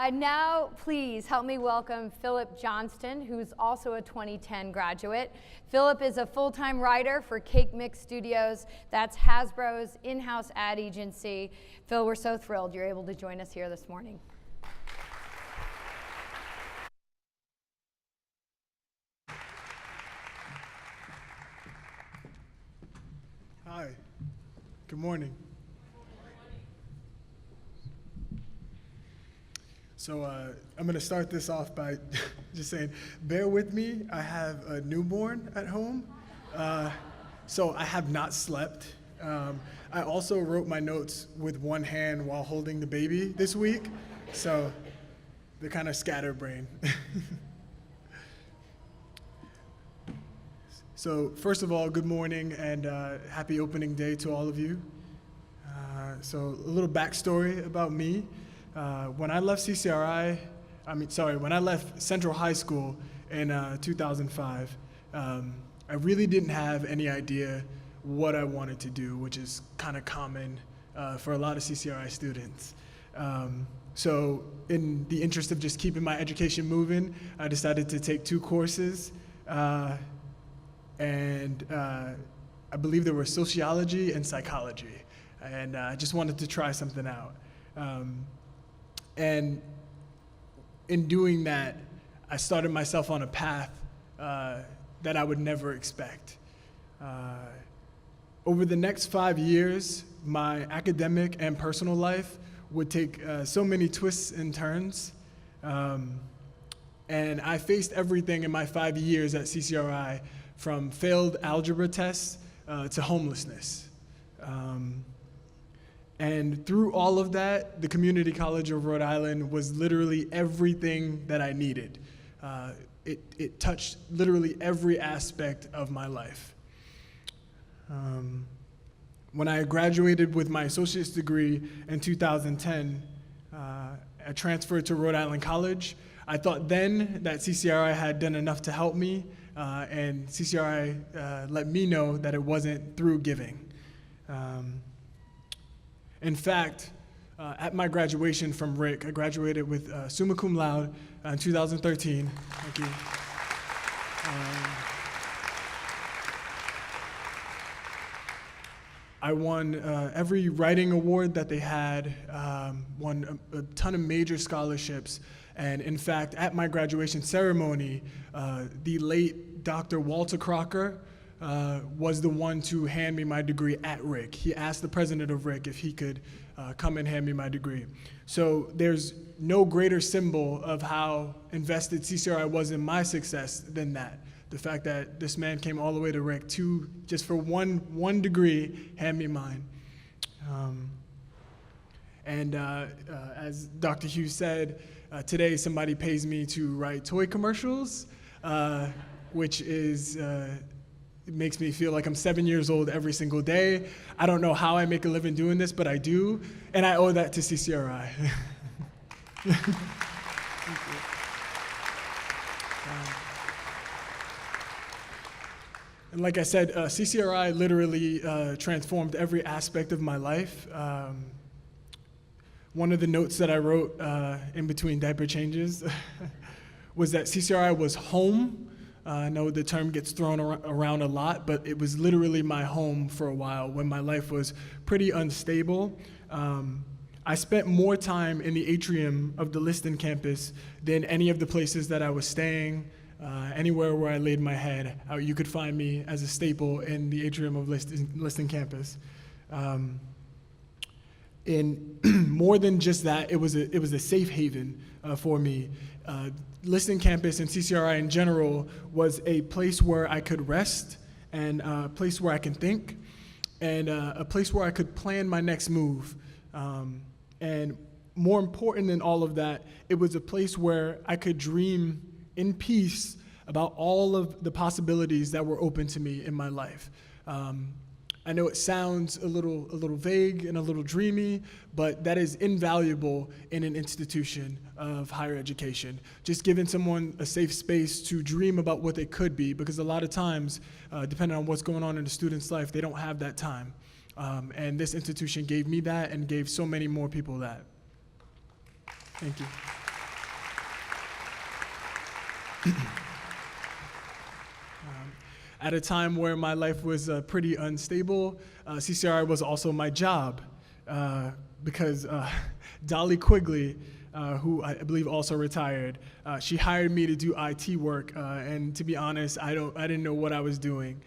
Now, please help me welcome Philip Johnston, who's also a 2010 graduate. Philip is a full-time writer for Cake Mix Studios. That's Hasbro's in-house ad agency. Phil, we're so thrilled you're able to join us here this morning. Hi, good morning. So I'm going to start this off by just saying, bear with me. I have a newborn at home, so I have not slept. I also wrote my notes with one hand while holding the baby this week, so they're kind of scatterbrained. So first of all, good morning and happy opening day to all of you. So a little backstory about me. When I left when I left Central High School in 2005, I really didn't have any idea what I wanted to do, which is kind of common for a lot of CCRI students. So in the interest of just keeping my education moving, I decided to take 2 courses. And I believe there were sociology and psychology. And I just wanted to try something out. And in doing that, I started myself on a path that I would never expect. Over the next 5 years, my academic and personal life would take so many twists and turns. And I faced everything in my 5 years at CCRI, from failed algebra tests to homelessness. And through all of that, the Community College of Rhode Island was literally everything that I needed. It touched literally every aspect of my life. When I graduated with my associate's degree in 2010, I transferred to Rhode Island College. I thought then that CCRI had done enough to help me, and CCRI let me know that it wasn't through giving. In fact, at my graduation from Rick, I graduated with summa cum laude in 2013. Thank you. I won every writing award that they had, won a ton of major scholarships, and in fact, at my graduation ceremony, the late Dr. Walter Crocker was the one to hand me my degree at Rick. He asked the president of Rick if he could come and hand me my degree. So there's no greater symbol of how invested CCRI was in my success than that. The fact that this man came all the way to Rick to, just for one degree, hand me mine. As Dr. Hughes said, today somebody pays me to write toy commercials, which is, it makes me feel like I'm 7 years old every single day. I don't know how I make a living doing this, but I do, and I owe that to CCRI. And like I said, CCRI literally transformed every aspect of my life. One of the notes that I wrote in between diaper changes was that CCRI was home. I know the term gets thrown around a lot, but it was literally my home for a while when my life was pretty unstable. I spent more time in the atrium of the Liston campus than any of the places that I was staying. Anywhere where I laid my head, you could find me as a staple in the atrium of Liston campus. And more than just that, it was a safe haven for me. Liston campus and CCRI in general was a place where I could rest, and a place where I can think, and a place where I could plan my next move. And more important than all of that, it was a place where I could dream in peace about all of the possibilities that were open to me in my life. I know it sounds a little vague and a little dreamy, but that is invaluable in an institution of higher education. Just giving someone a safe space to dream about what they could be, because a lot of times, depending on what's going on in a student's life, they don't have that time. And this institution gave me that and gave so many more people that. Thank you. At a time where my life was pretty unstable, CCRI was also my job because Dolly Quigley, who I believe also retired, she hired me to do IT work, and to be honest, I didn't know what I was doing.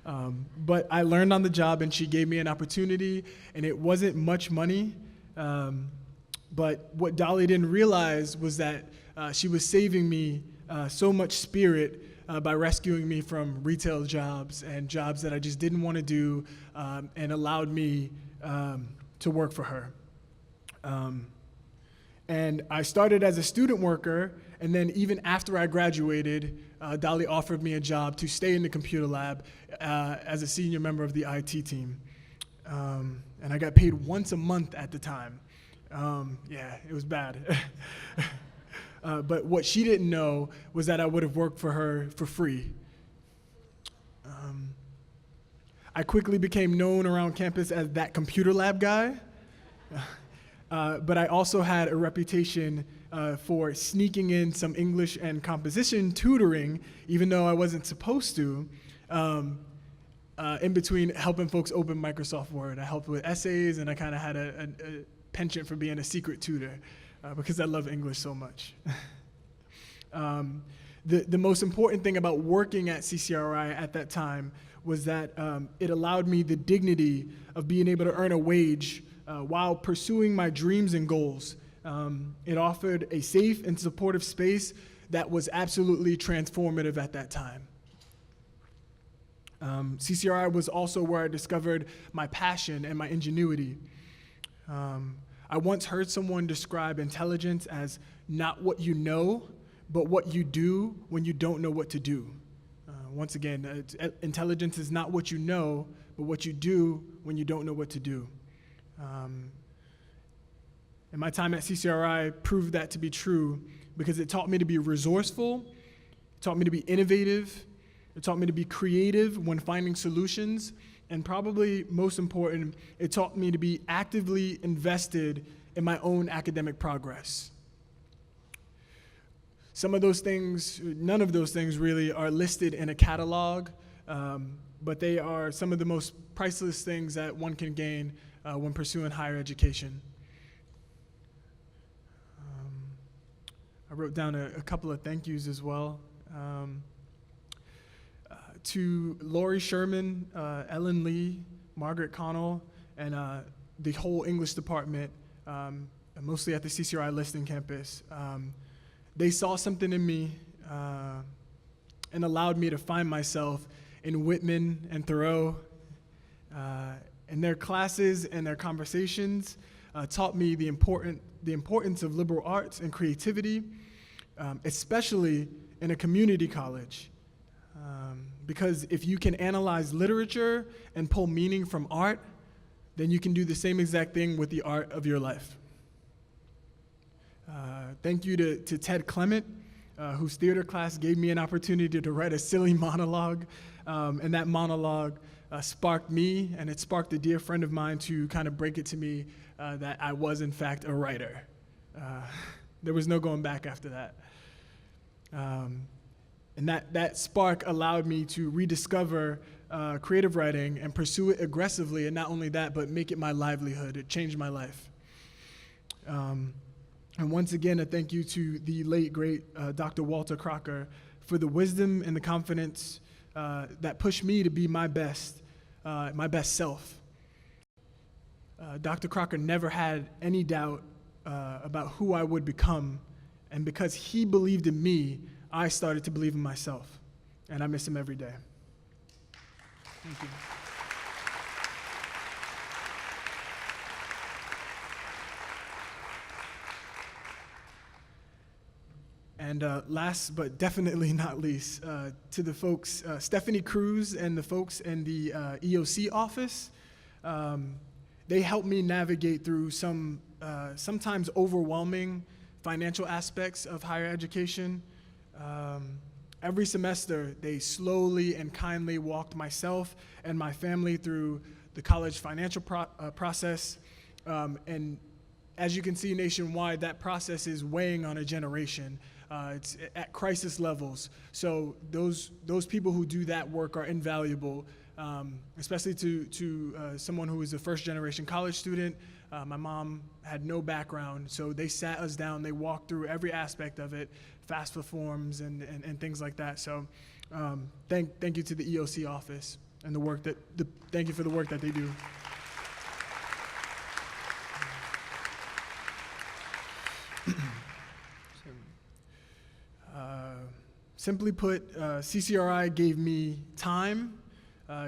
But I learned on the job, and she gave me an opportunity, and it wasn't much money. But what Dolly didn't realize was that she was saving me so much spirit by rescuing me from retail jobs and jobs that I just didn't want to do, and allowed me to work for her. And I started as a student worker, and then even after I graduated, Dolly offered me a job to stay in the computer lab as a senior member of the IT team. And I got paid once a month at the time. Yeah, it was bad. But what she didn't know was that I would have worked for her for free. I quickly became known around campus as that computer lab guy. But I also had a reputation for sneaking in some English and composition tutoring, even though I wasn't supposed to, in between helping folks open Microsoft Word. I helped with essays, and I kind of had a penchant for being a secret tutor because I love English so much. The most important thing about working at CCRI at that time was that it allowed me the dignity of being able to earn a wage while pursuing my dreams and goals. It offered a safe and supportive space that was absolutely transformative at that time. CCRI was also where I discovered my passion and my ingenuity. I once heard someone describe intelligence as not what you know, but what you do when you don't know what to do. Once again, intelligence is not what you know, but what you do when you don't know what to do. And my time at CCRI proved that to be true because it taught me to be resourceful, it taught me to be innovative, it taught me to be creative when finding solutions, and probably most important, it taught me to be actively invested in my own academic progress. Some of those things, none of those things really are listed in a catalog, but they are some of the most priceless things that one can gain when pursuing higher education. I wrote down a couple of thank yous as well. To Lori Sherman, Ellen Lee, Margaret Connell, and the whole English department, mostly at the CCRI Liston campus. They saw something in me and allowed me to find myself in Whitman and Thoreau. And their classes and their conversations taught me the importance of liberal arts and creativity, especially in a community college. Because if you can analyze literature and pull meaning from art, then you can do the same exact thing with the art of your life. Thank you to Ted Clement, whose theater class gave me an opportunity to write a silly monologue. And that monologue sparked me, and it sparked a dear friend of mine to kind of break it to me that I was, in fact, a writer. There was no going back after that. And that spark allowed me to rediscover creative writing and pursue it aggressively, and not only that, but make it my livelihood. It changed my life. And once again, a thank you to the late, great Dr. Walter Crocker for the wisdom and the confidence that pushed me to be my best self. Dr. Crocker never had any doubt about who I would become, and because he believed in me, I started to believe in myself, and I miss him every day. Thank you. And last but definitely not least, to the folks, Stephanie Cruz and the folks in the EOC office, they helped me navigate through some sometimes overwhelming financial aspects of higher education. Every semester, they slowly and kindly walked myself and my family through the college financial process. And as you can see nationwide, that process is weighing on a generation. It's at crisis levels. So those people who do that work are invaluable, especially to someone who is a first-generation college student. My mom had no background, so they sat us down. They walked through every aspect of it, FAFSA forms and things like that. So thank you to the EOC office and thank you for the work that they do. Simply put, CCRI gave me time,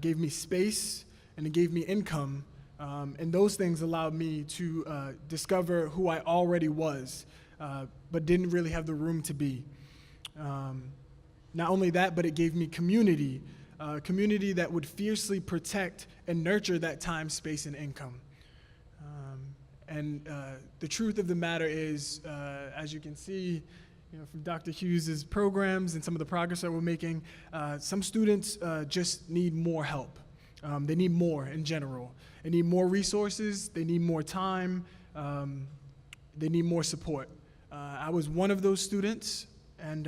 gave me space, and it gave me income. And those things allowed me to discover who I already was, but didn't really have the room to be. Not only that, but it gave me community, community that would fiercely protect and nurture that time, space, and income. And the truth of the matter is, as you can see, from Dr. Hughes's programs and some of the progress that we're making, some students just need more help. They need more in general. They need more resources. They need more time. They need more support. I was one of those students, and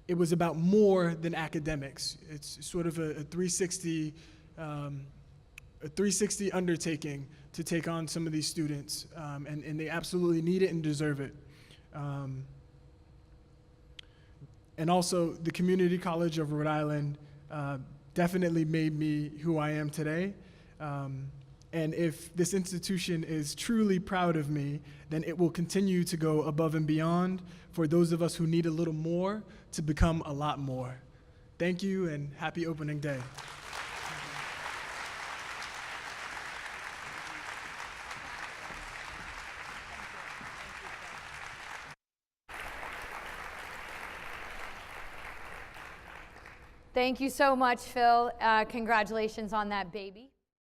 it was about more than academics. It's sort of a 360 undertaking to take on some of these students, and they absolutely need it and deserve it. And also, the Community College of Rhode Island definitely made me who I am today. And if this institution is truly proud of me, then it will continue to go above and beyond for those of us who need a little more to become a lot more. Thank you, and happy opening day. Thank you so much, Phil. Congratulations on that baby.